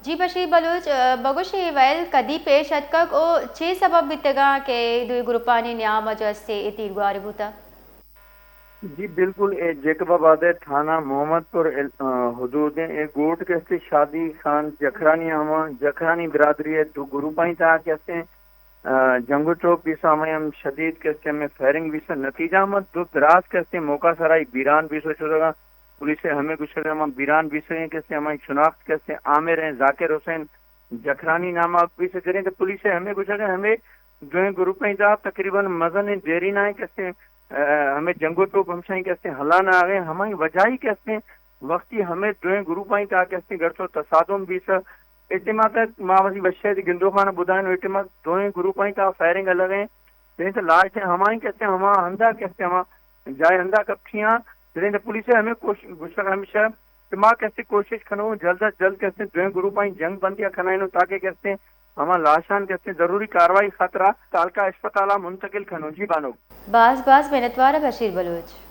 جی Bashir Baloch بگوشی well کدی پیش اتکک او چه سبب بیتگا کہ دوی گروپانی نیام جستے اتیر گواری بوتا؟ جی بالکل جیکب آباد تھانہ محمد پور حدود گوٹ کہتے شادی خان جکھرانی ہما جکھرانی برادری ہے دو گروپائیں تھا کہتے ہیں جنگو چوک بیسا ہم شدید کہتے ہیں فائرنگ بیسا نتیجہ ہم دو دراز کہتے ہیں موقع سرائی بیران بیسو چودگا پولیس ہمیں گشر ہم بیران بیسو ہیں کہتے ہیں ہماری شناخت کہتے ہیں عامر ہیں ذاکر حسین جکھرانی نامہ بیسے کریں تو پولیس ہمیں گشر ہمیں جو ہیں گروپائیں تھا تقریباً مزن دیری نہ کہتے ہیں ہمیں جنگو ٹوپ ہمشاہیں کہتے ہیں حلان آگئے ہماری وجہ ہی کہتے ہیں وقتی ہمیں دوئیں گروپ آئیں تا کہتے ہیں گرچو تصادم بھی سا اعتماد ماوزی بشید گندو خانہ بدائن اعتماد دوئیں گروپ آئیں تا فائرنگ الگ ہیں جنہیں سے لاش ہیں ہمائیں کہتے ہیں ہمارا ہندہ کہتے ہیں ہمارا جائے ہندہ کب تھیاں جنہیں سے پولیس ہمیں گشتر ہمیشہ کہ ماں کہتے کوشش کھنو جلد از جلد کہتے ہیں دوئیں گروپ آئیں جنگ بندیاں کھنائنو تاکہ کہتے ہیں ہمارا لاشان کہتے ہیں ضروری کاروائی خطرہ تالکہ اسپتالہ منتقل کھنو جی بانو باز محنتوار بشیر بلوچ